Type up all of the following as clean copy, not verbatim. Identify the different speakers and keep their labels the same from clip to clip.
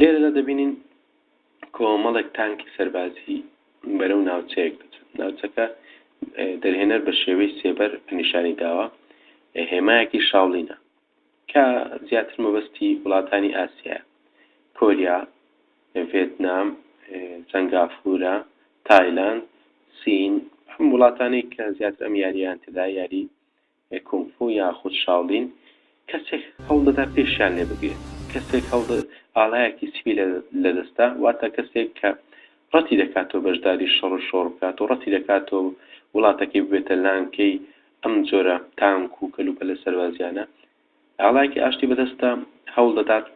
Speaker 1: لێرەدا دەبینین کۆمەڵێک تانکی سەربازی بەرەو ناوچەیەک دەچن. ناوچەکە دەرهێنەر بە شێوەی سێبەر نیشانی داوە هێمایەکی شاڵینە کە زیاتر مەبەستی وڵاتانی ئاسیایە، کۆریا، ڤێتنام، سەنگافورە، تایلاند، سین، هەم وڵاتانی کە زیاتر ئەم یارییان تێدا یاری کۆنگفو یاخود شاڵین کەسێک هەوڵدەدا پێشیان لێ بگرێت، کەسێک ئاڵایەکی سپی لەدەستا، واتە کەسێک کە ڕەتی دەکاتەوە بەشداری شەڕ و شۆڕ بکات و ڕەتی دەکاتەوە وڵاتەکەی ببێتە لانکەی ئەم جۆرە تانک و کەلوپەلە سەربازیانە، ئاڵایەکی ئاشتی بەدەستە هەوڵ دەدات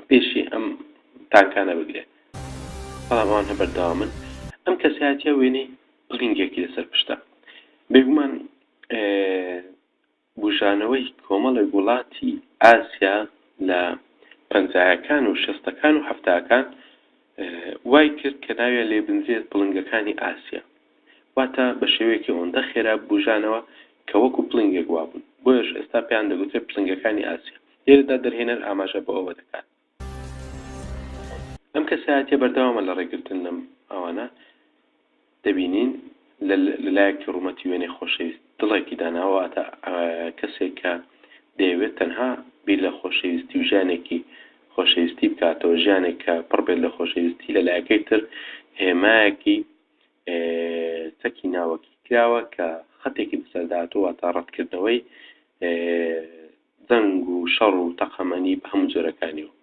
Speaker 1: پێشی ئەم تانکانە بگرێت. بەڵام ئەوان بەردەوامن. ئەم کەسایەتیە وێنەی بڵینگێکی لەسەر پشتە. بێگومان بژانەوەی کۆمەڵی وڵاتی ئاسیا لە پەنجایەکان و شەستەکان و هەفتاکان وای کرد کە ناوێ لێ بنجێت بڵنگەکانی ئاسیا، واتە بە شێوەیەکی ئەوەندە خێرا بژانەوە کە وەکو پڵنگێک وابوون، بۆیش ئێستا پێیان دەگوترێت پڵنگەکانی ئاسیا. لێرەدا دەرهێنەر ئاماژە بە ئەوە دەکات. ئەم کەسایەتیە بەردەوامە لە ڕێگرتن لەم ئەوانە دەبینین لەلایەکی ڕوومەتی وێنەی خۆشەویست دڵێکی داناوە، واتە کەسێک کە دەیەوێت تەنها بیر لە خۆشەویستی و ژیانێکی خۆشەویستی بکاتەوە، ژیانێک کە پڕ بێت لە خۆشەویستی، لەلایەکەی تر هێمایەکی چەکی ناوەکی کراوە کە خەتێکی بەسەرداهاتوە، واتە ڕەتکردنەوەی جەنگ و شەڕ و تەقەمەنی بە هەموو جۆرەکانیەوە.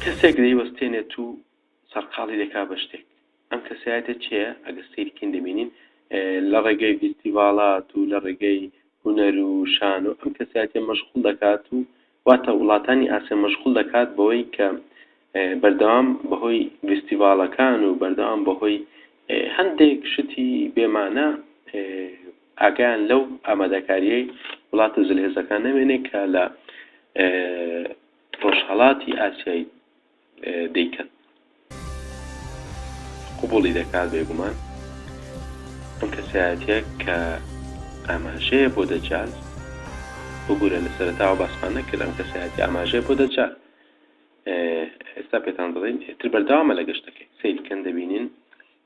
Speaker 1: کەسێک دەیوەستێنێت و سەرقاڵی دەکا بە شتێک. ئەم کەسایەتە چییە؟ ئەگە سەیرکەین دەبینین لە ڕێگەی فیستیڤالات و لە ڕێگەی هونەر و شان و ئەم کەسایەتە مەشغوڵ دەکات و واتە وڵاتانی ئاسیا مەشغوڵ دەکات بەوەی کە بەردەوام بەهۆی فیستیڤالەکان و بەردەوام بەهۆی هەندێک شتی بێمانە ئاگایان لەو ئامادەکاریەی وڵاتە جلهێزەکان نەمێنێت کە لە ڕۆژهەڵاتی ئاسیایی دەیکەن. قوبوڵی دەکات بێگومان ئەم کەسایەتیە کە ئاماژەیە بۆ دەجال. بگورە لە سەرەتاوە باسمان نەکرد ئەم کەسایەتی ئاماژەیە بۆ دەجال. ئێستا پێتان دەڵێن تر بەردەوامە لە گەشتەکەی سەیرکەن دەبینین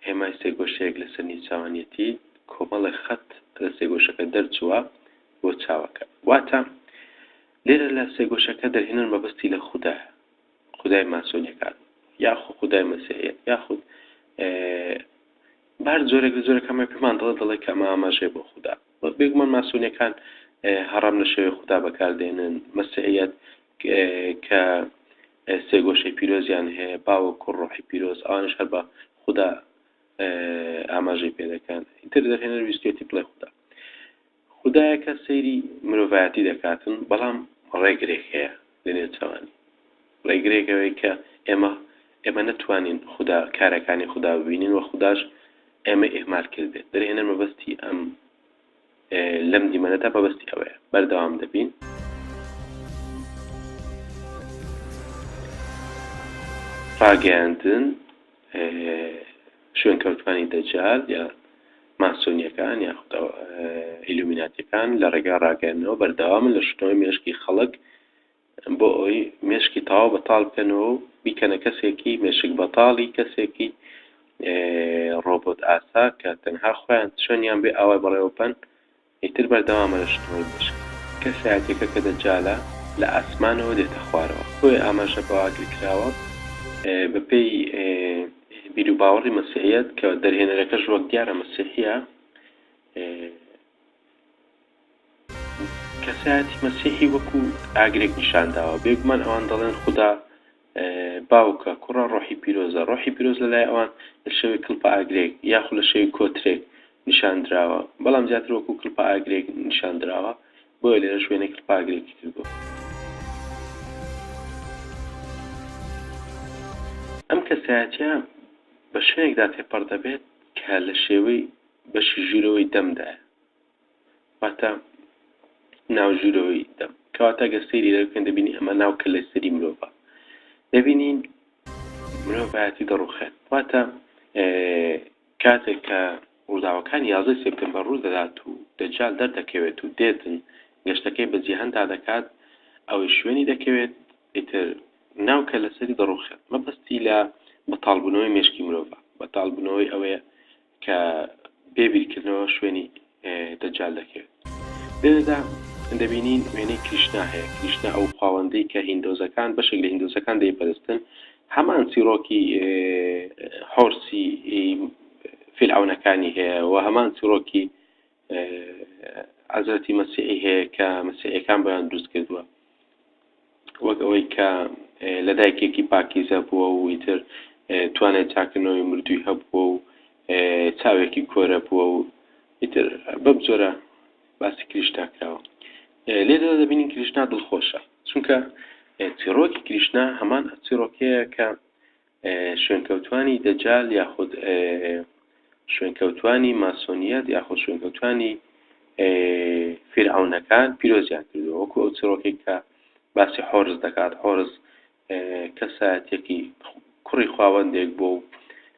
Speaker 1: هێمای سێگۆشەیەک لەسەر نیچاوانیەتی کۆمەڵی خەت لە سێگۆشەکە دەرچووە بۆ چاوەکە، واتە لێرە لە سێگۆشەکە دەرهێنن مەبەستی لە خودایە، خودای ماسۆنیەکان یاخود خودای مەسیحیەت یاخود بار جۆرێک لە جۆرەکەمە پێمان دەڵێ کە ئەمە ئاماژەیە بۆ خودا. بێگومان ماسۆنیەکان هەڕام لە شێوەی خودا بەکاردێنن، مەسیحیەت کە سێگۆشەی پیرۆزیان هەیە، باوە کوڕ ڕۆحی پیرۆز، ئەوانش هەر بە خودا ئاماژەی پێ دەکەن. ئیتر دەرهێنەر ویستێتی بڵێ خودا. خودایەکە سەیری مرۆڤایەتی دەکاتن، بەڵام ڕێگرێک هەیە لە نێوچەوانی. ڕێگرێکەوەی کە ئێمە نەتوانین خودا کارەکانی خودا ببینین و خوداش ئێمە ئێهمال کردێت. دەرهێنەر مەبەستی ئەم لەم دیمەنەدا مەبەستی ئەوەیە بەردەوام دەبین. ڕاگەیاندن شوێن کەوتوانی دەجال یا ماسۆنیەکان یا ئیلومیناتیەکان لە ڕێگا ڕاگەیاندنەوە بەردەوامن لە شتەوەی مێشکی خەڵک بۆ ئەوی مێشکی تەواو بەتاڵ بکەنەوە و بیکەنە کەسێکی مێشک بەتاڵی، کەسێکی ڕۆبۆت ئاسا کە تەنها خۆیان شوێنیان بێ ئاوای بەڕێوە بن. ئیتر بەردەوامە لە شتەوەی مێشک. کەسایەتێکە کە دەجالە لە ئاسمانەوە دێتە خوارەوە، خۆی ئاماژە بۆ ئاگرکراوە بەپێی بیر و باوەڕی مەسیحیەت کە دەرهێنەرەکەش وەک دیارە مەسیحیە. کەسایەتی مەسیحی وەکو ئاگرێک نیشانداوە. بێگومان ئەوان دەڵێن خودا باوکە کوڕە ڕۆحی پیرۆزە. ڕۆحی پیرۆز لەلای ئەوان لە شێوەی کڵپە ئاگرێک یاخود لە شێوەی کۆترێک نیشاندراوە، بەڵام زیاتر وەکو کڵپە ئاگرێک نیشاندراوە، بۆیە لێرە شوێنێک کڵپە ئاگرێکی کردووە. ئەم کەسایەتیە بە شوێنێکدا تێپەڕ دەبێت کە لە شێوەی بەشی ژوورەوەی دەمدایە، واتە ناو ژوورەوەی دەم، کەواتە گە سەیری دەکەن دەبینی ئەمە ناو کەلەستەری مرۆڤە. دەبینین مرۆڤایەتی دەڕوخێت، واتە کاتێک کە ڕووداوەکانی 11 سێپتەمبەر ڕوو دەدات و دەجال دەردەکەوێت و دێتن گەشتەکەی بە جیهاندا دەکات، ئەوەی شوێنی دەکەوێت ئیتر ناوکە لەسەری دەڕوخێت مەبەستی لە بەتاڵبوونەوەی مێشکی مرۆڤە بەتاڵبوونەوەی ئەوەیە کە بێبیرکردنەوە شوێنی دەجال دەکەوێت لێرەدا دەبینین وێنەی کریشنا هەیە کریشنا ئەو خاوەندەی کە هیندۆزەکان بەشێک لە هیندۆزەکان دەیپەرستن هەمان چیرۆکی حۆرسی فیرعەونەکانی هەیە و هەمان چیرۆکی حەزرەتی مەسیحی هەیە کە مەسیحیەکان بەیان دروست کردووە وەک ئەوەی کە لە دایکێکی پاکیزە بووە و ئیتر توانێت چاکردنەوەی مردووی هەبووە و چاوێکی کۆرە بووە و ئیتر بەم جۆرە باسی کریشنا کراوە لێرە دەبینین کریشنا دڵخۆشە چونکە چیرۆکی کریشنا هەمان چیرۆکەیە کە شوێنکەوتوانی دەجال یاخود شوێنکەوتوانی ماسۆنیەت یاخود شوێنکەوتوانی فیرعەونەکان پیرۆزیان کردووە وەکو ئەو چیرۆکێک کە باسی حۆرز دەکات حۆرز کەسایەتێکی کوڕی خاوەندێک بۆ و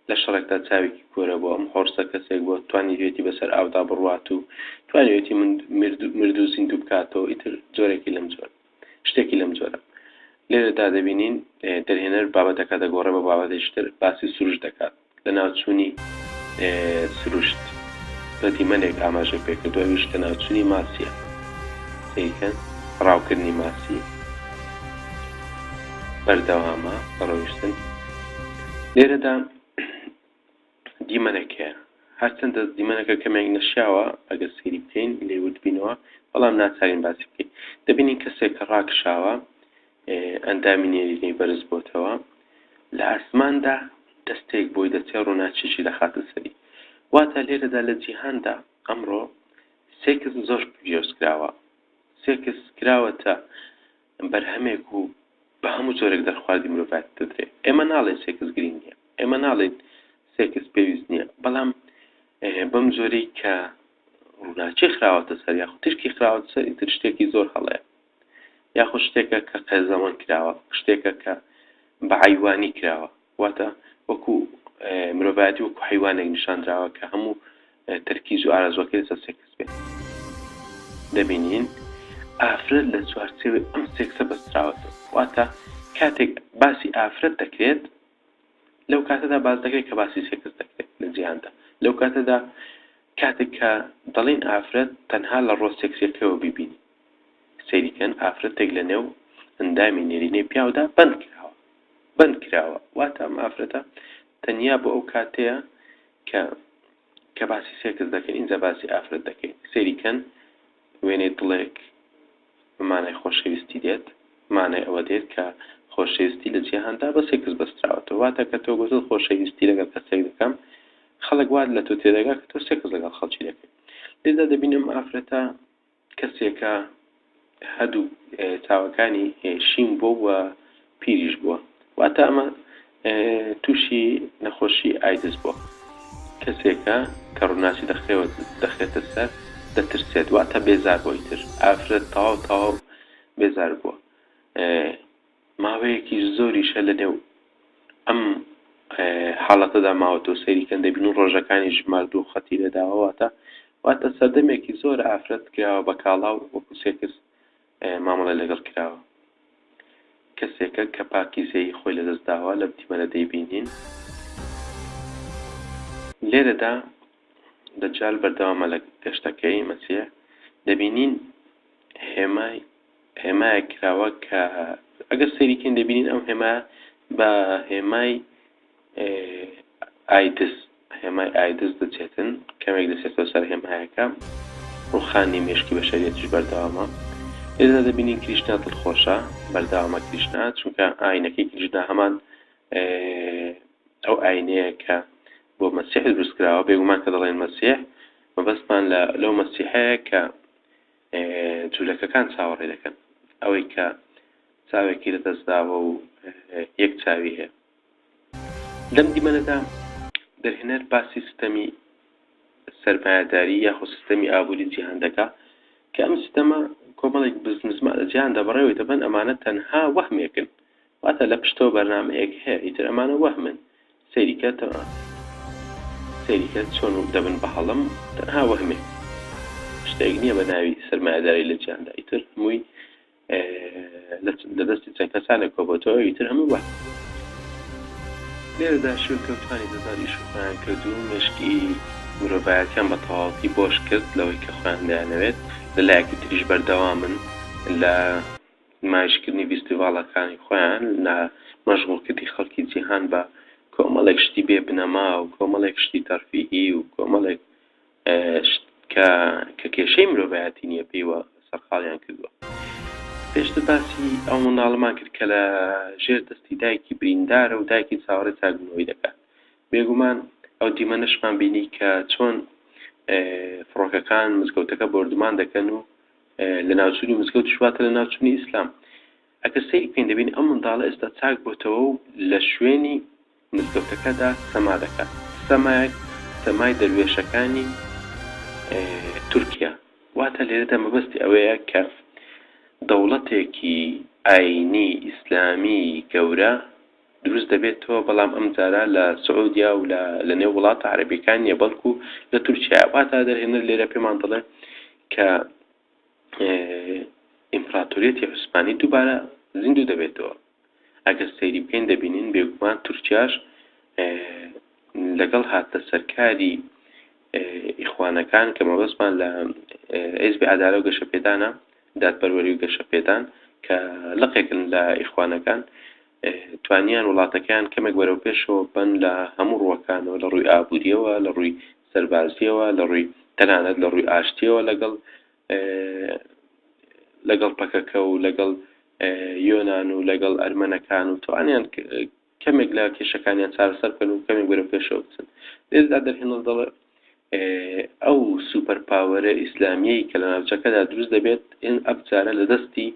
Speaker 1: لە شەڕێکدا چاوێکی کۆرە بۆ ئەم حۆرسە کەسێک بۆ توانیوێتی بەسەر ئاودا بڕوات و توانیوێتی مردوو زیندوو بکاتەوە ئیتر جۆرێکی لەم جۆرە شتێکی لەم جۆرە لێرەدا دەبینین دەرهێنەر بابەتەکە دەگۆڕێ بە بابەتێکتر باسی سروش دەکات لە ناوچوونی سروشت بە دیمەنێک ئاماژە پێکردووە ویش لە ناوچوونی ماسیە سەیکەن ڕاوکردنی ماسی بەردەوامە بەڕۆیشتن لێرەدا دیمەنەکەیە هەرچەندە دیمەنەکە کەمێک نەشیاوە ئەگەر سەیری بکەین لێوت بینەوە بەڵام ناچارین باسی بکەین دەبینین کەسێک کە ڕاکشاوە ئەندامی نێرینەی بەرز بۆتەوە لە ئاسماندا دەستێک بۆی دەچێ ڕووناچێکی دەخاتە سەری واتە لێرەدا لە جیهاندا ئەمڕۆ سێ کەس زۆر پیرۆز کراوە سێ کەس کراوەتە بەرهەمێک و بە هەموو جۆرێک دەرخواردی مرۆڤایەت دەدرێت ئێمە ناڵێن سێ کەس گرنگ نییە ئێمە ناڵێن سێ کەس پێویست نییە بەڵام بەم جۆرەی کە ڕووناچی خراوەتە سەر یاخود تشکی خراوەتە سەر ئیتر شتێکی زۆر هەڵەیە یاخود شتێکە کە قەزەمەند کراوە شتێکە کە بە حەیوانی کراوە واتە وەکو مرۆڤایەتی وەکو حەیوانێک نیشاندراوە کە هەموو تەرکیز و ئارەزوەکەی لەسەر سێ کەس بێت دەبینین ئافرەت لە چوارچێوەی ئەم سێ کەسە بەستراوەتەوە واتە کاتێک باسی ئافرەت دەکرێت لەو کاتەدا باس دەکرێت کە باسی سێ کەس دەکرێت لە جیهاندا لەو کاتەدا کاتێک کە دەڵێن ئافرەت تەنها لە ڕۆ سێکسیەکەوە بیبینی سەیریکەن ئافرەتێک لە نێو ئەندامی نێرینەی پیاودا بەند کراوە واتە ئەم ئافرەتە تەنیا بۆ ئەو کاتەیە کە باسی سێ کەس دەکەین اینجا باسی ئافرەت دەکەین سەیریکەن وێنەی دڵێک مانای خۆشەویستی دێت مانای ئەوە دێت کە خۆشەویستی لە جیهاندا بە سێ کەس بەستراوەتەوە واتە کە تۆ گوتت خۆشەویستی لەگەڵ کەسێک دەکەم خەڵک وات لە تۆ تێدەگا کە تۆ سێ کەس لەگەڵ خەڵکی دەکەیت لێرەدا دەبینم ئافرەتە کەسێکە هەدوو چاوەکانی شین بووە و پیریش بووە واتە ئەمە تووشی نەخۆشی ئایدز بووە کەسێکە کە ڕووناچی دەخرێتە سەر دەترسێت واتە بێزار بۆ ئیتر ئافرەت تەواو بێزار بووە ماوەیەکی زۆریشە لە نێو ئەم حاڵەتەدا ماوەتەوە سەیریکەن دەبین و ڕۆژەکانی ژماردوو و خەتی لەداوە واتە سەردەمێکی زۆر ئافرەت کراوە بە کاڵاو وەکو سێ کەس مامەڵەی لەگەڵ کراوە کەسێکە کە پاکیزەی خۆی لەدەستداوە لە دیمەنە دەیبینین لێرەدا دەجال بەردەوامە لە گەشتەکەی مەسیح دەبینین هێمایە کراوە کە ئەگەر سەیریکەین دەبینین ئەم هێمایە بە هێمای ئایدز دەچێتن کەمێک دەچێتەوە سەر هێمایەکە ڕوخانی مێشکی بەشەریەتیش بەردەوامە لێرەدا دەبینین کریشنا دڵخۆشە بەردەوامە کریشنا چونکە ئاینەکەی کریشنا هەمان ئەو ئاینەیە کە بۆ مەسیح دروستکراوە بێگومان کە دەڵێن مەسیح مەبەستمان لەو مەسیحەیە کە جوولەکەکان چاوەڕێ دەکەن ئەوەی کە چاوێکی لەدەستداوە و یەک چاوی هەیە لەم دیمەنەدا دەرهێنەر باسی سیستەمی سەرمایەداری یاخود سیستەمی ئابووری جیهان دەکات کە ئەم سیستەمە کۆمەڵێک بزنسمان لە جیهاندا بەڕێوەی دەبن ئەمانە تەنها وەهمێکن واتە لە پشتەوە بەرنامەیەک هەیە ئیتر ئەمانە وەهمن سەیریکەتەوە سەیریکەت چۆن دەبن بە هەڵم تەنها وەهمێک شتێک نییە بە ناوی سەرمایەداری لە جیهاندا ئیتر هەمووی لە دەستی چەند کەسانێک کۆبەتەوە ئیتر هەموو وە لێرەدا شوێن کەوتانی دەزانی شوخۆیان کردو مشکی مرۆڤایەتیان بە تەواوەتی بۆش کرد لەوەی کە خۆیان دەیانەوێت لەلایەکی تریش بەردەوامن لە نمایشکردنی فیستیڤاڵەکانی خۆیان لە مەشغوڵکردنی خەڵکی جیهان بە کۆمەڵێک شتی بێ بنەما و کۆمەڵێک شتی تەرفیهی و کۆمەڵێک کە کێشەی مرۆڤایەتی نییە پێیوە سەرقاڵیان کردووە پێشتر باسی ئەو منداڵەمان کرد کە لە ژێر دەستی دایکی بریندارە و دایکی چاوەڕێ چاکبوونەوەی دەکات بێگومان ئەو دیمەنەشمان بینی کە چۆن فڕۆکەکان مزگەوتەکە بردومان دەکەن و لە ناوچوونی مزگەوت شواتە لە ناوچوونی ئیسلام ئەگەر سەیری پێین دەبین ئەم منداڵە ئێستا چاک بۆتەوە و لە شوێنی مزگەوتەکەدا سەما دەکات سەمای دەروێشەکانی تورکیا واتە لێرەدا مەبەستی ئەوەیە کە دەوڵەتێکی ئاینی ئیسلامی گەورە دروست دەبێتەوە بەڵام ئەم جارە لە سعودیا و لە نێو وڵاتە عەرەبیەکان نیە بەڵکو لە تورکیا واتە دەرهێنەر لێرە پێمان دەڵێ کە ئیمپراتۆریەتی عوسمانی دووبارە زیندوو دەبێتەوە ئەگەر سەیری بکەین دەبینین بێگومان تورکیاش لەگەڵ هاتە سەرکاری ئیخوانەکان کە مەبەستمان لە حیزبی عەدالە و گەشەپێدانە دادپەروەری و گەشەپێدان کە لەقێکن لە ئیخوانەکان توانیان وڵاتەکەیان کەمێک بەرەو پێشەوە بن لە هەموو ڕووەکانەوە لە ڕووی ئابووریەوە لە ڕووی سەربازیەوە لە ڕووی تەنانەت لە ڕووی ئاشتیەوە لەگەڵ پەکەکە و لەگەڵ یۆنان و لەگەڵ ئەرمەنەکان و توانیان کەمێک لە کێشەکانیان چارەسەر بکەن و کەمێک بەرەو پێشەوە بچن لێرەدا دەرهێنەر دەڵێ ئەو سوپەر پاوەرە ئیسلامیەی کە لە ناوچەکەدا دروست دەبێت ئەم جارە لە دەستی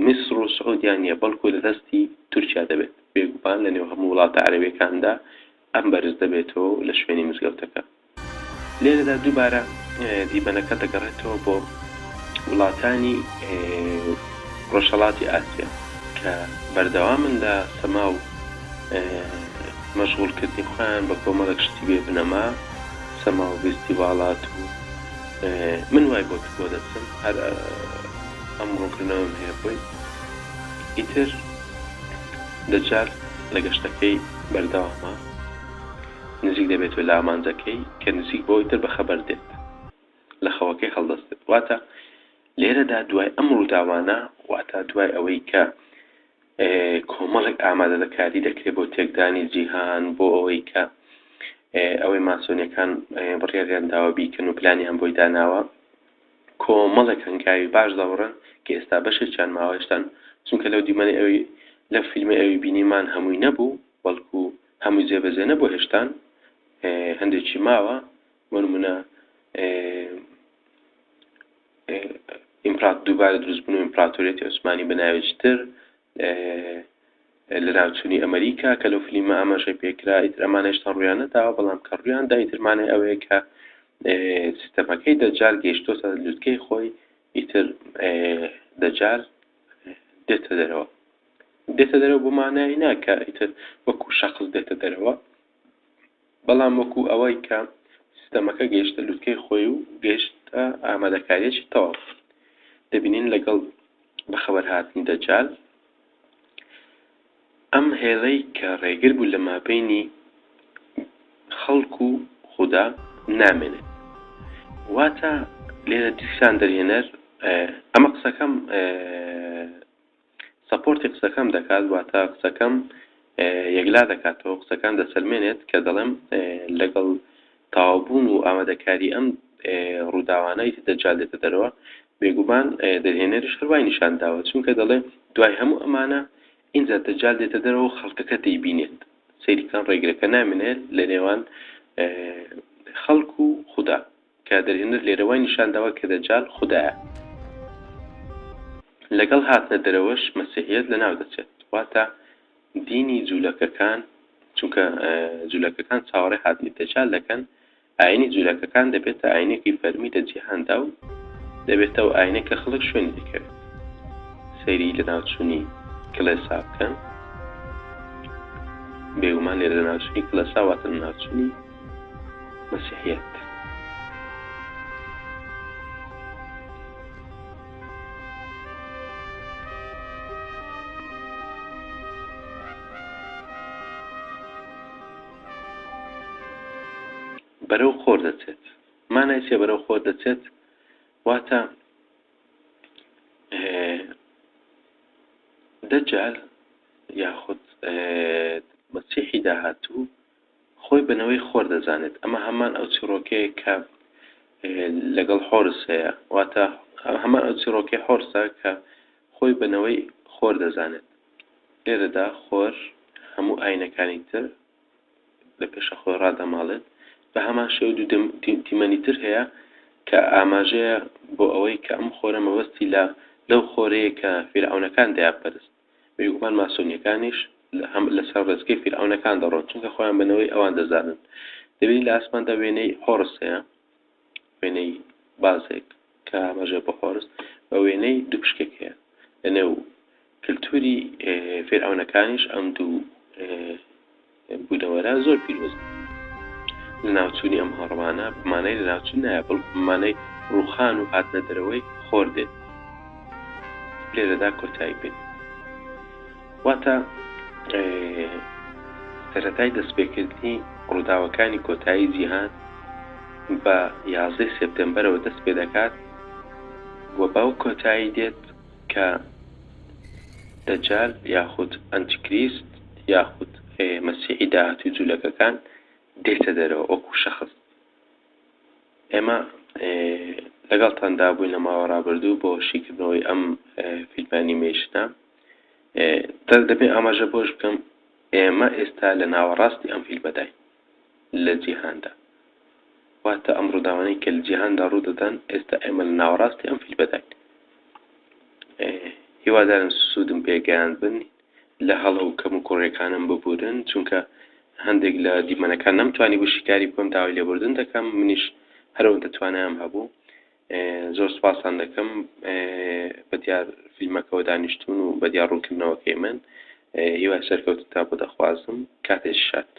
Speaker 1: میسر و سعودیا نیە بەڵکو لە دەستی تورکیا دەبێت بێگومان لە نێو هەموو وڵاتە عەرەبیەکاندا ئەم بەرز دەبێتەوە لە شوێنی مزگەوتەکە لێرەدا دووبارە دیبەنەکە دەگەڕێتەوە بۆ وڵاتانی ڕۆژهەڵاتی ئاسیا کە بەردەوامن لە سەما و مەشغوڵکردنی خۆیان بە کۆمەڵێک شتی بێ بنەما سەما و فیستیڤاڵات و من وای بۆ دەچم هەر ئەمڕۆکردنەوەم هەیە بۆی ئیتر دەجار لە گەشتەکەی بەردەوامە نزیک دەبێتەوە لە ئامانجەکەی کە نزیک بۆ ئیتر بەخەبەر دێت لە خەوەکەی هەڵدەستێت واتە لێرەدا دوای ئەم ڕووداوانە واتە دوای ئەوەی کە کۆمەڵێک ئامادەکاری دەکرێت بۆ تێکدانی جیهان بۆ ئەوەی کە ئەوەی ماسۆنیەکان بڕیاریان داوە بیکەن و پلانیان بۆی داناوە کۆمەڵێک هەنگاوی باش دەوڕن کە ئێستا بەشێکیان ماوە هێشتان چونکە لەو دیمەنی ئەوەی لە فیلمە ئەوی بینیمان هەمووی نەبوو بەڵکو هەمووی جێبەجێ نەبوو هێشتان هەندێکی ماوە وەرمونە دووبارە دروستبوون و ئیمپراتۆریەتی عوسمانی بەناوێکی تر لە ناوچوونی ئەمریکا کە لەو فیلمە ئاماژەی پێکرا ئیتر ئەمانە هێشتا ڕوویان نەداوە بەڵام کە ڕوویاندا ئیتر مانای ئەوەیە کە سیستەمەکەی دەجار گەیشتۆتە لووتکەی خۆی ئیتر دەجار دێتە دەرەوە بۆ مانای ناکە ئیتر وەکو شەخص دێتە دەرەوە بەڵام وەکو ئەوەی کە سیستەمەکە گەیشتە لووتکەی خۆی و گەیشتە ئامادەکاریەکی تەواو دەبینین لەگەڵ بەخەبەر هاتنی دەجال ئەم هێڵەی کە ڕێگر بوو لە مابینی خەڵک و خودا نامێنێت واتە لێرە دیسان دەرهێنەر ئەمە قسەکەم سەپۆرتی قسەکەم دەکات واتە قسەکەم یەکلا دەکاتەوە قسەکان دەسەلمێنێت کە دەڵێم لەگەڵ تاوابوون و ئامادەکاری ئەم ڕووداوانەی دەجال دێتە دەرەوە بێگومان دەرهێنەریش هەروای نیشان داوە چونکە دەڵێ دوای هەموو ئەمانە اینجا دەجال دێتە دەرەوە خەڵکەکە دەیبینێت سەیریکان ڕێگرەکە نامێنێت لە نێوان خەڵک و خودا کە دەرهێنەر لێرەوەی نیشان داوە کە دەجال خودایە لەگەڵ هاتنە دەرەوەش مەسیحیەت لەناو دەچێت واتە دینی جوولەکەکان چونکە جوولەکەکان چاوەڕێ هاتنی دەجال دەکەن ئاینی جوولەکەکان دەبێتە ئاینێکی فەرمی لە جیهاندا و دەبێتەوە ئاینێک کە خەڵک شوێنی دەکەوێت سەیری لە ناوچوونی کڵێسا بکەن بێگومان لێرە لە ناوچوونی کڵێسا واتە لە ناوچوونی مەسیحیەت بەرەو خۆر دەچێت مانای چیە بەرەو خۆر دەچێت واتە دەجال یاخود مەسیحی داهاتوو خۆی بنەوەی خۆر دەزانێت ئەمە هەمان ئەو چڕۆکەیە کە لەگەڵ حۆرس هەیە واتە هەمان ئەو چڕۆکەی حۆرسە کە خۆی بنەوەی خۆر دەزانێت لێرەدا خۆر هەموو ئاینەکانی تر لە پێشە خۆی ڕادەماڵێت بە هەمان شێوە دوو دیمەنیتر هەیە کە ئاماژەیە بۆ ئەوەی کە ئەم خۆرە مەبەستی لەو خۆرەیە کە فیرعونەکان دەیانپەرست بێگومان ماسۆنیەکانیش لەسەر ڕێزگەی فیرعونەکان دەڕۆن چونکە خۆیان بنەوەی ئەوان دەزانن دەبینی لە ئاسماندا وێنەی حۆرس هەیە وێنەی بازێک کە ئاماژەیە بۆ حۆرس بە وێنەی دوو پشکێک هەیە لەنێو کلتوری فیرعونەکانیش ئەم دوو بوونەوەرە زۆر پیرۆز لە ناوچوونی ئەم هەڕەمانە بمانەی لە ناوچوون نایە بەڵکو بمانەی ڕووخان و هاتنە دەرەوەی خۆر دێت لێرەدا کۆتایی بین واتە سەرەتای دەستپێکردنی ڕووداوەکانی کۆتایی جیهان بە 11 سپتێمبەرەوە دەست پێ دەکات و بەو کۆتایی دێت کە دەجال یاخود ئەنتیکریست یاخود مەسیحی داهاتووی جوولەکەکان دێتە دەرەوە وەکو شەخص ئێمە لەگەڵتاندا بووین لە ماوە ڕابردوو بۆ شیکردنەوەی ئەم فیلم ئەنیمەیشنە دەبێ ئاماژە بۆش بکەم ئێمە ئێستا لە ناوەڕاستی ئەم فیلمەداین لە جیهاندا واتە ئەم ڕووداوانەی کە لە جیهاندا ڕوو دەدەن ئێستا ئێمە لە ناوەڕاستی ئەم فیلمەداین هیوادارم سوودم پێگەیان بن لە هەڵە و کەم و کوڕێکانم ببورن چونکە هەندێک لە دیمەنەکان نەمتوانی بۆ شیکاری بکەم داوای لێبوردن دەکەم منیش هەرەوەندە توانایان هەبوو زۆر سوپاسان دەکەم بە دیار فیلمەکەەوە دانیشتون و بە دیار ڕوونکردنەوەکەی من هیوای سەرکەوتن تا بۆ دەخوازم کاتێک شات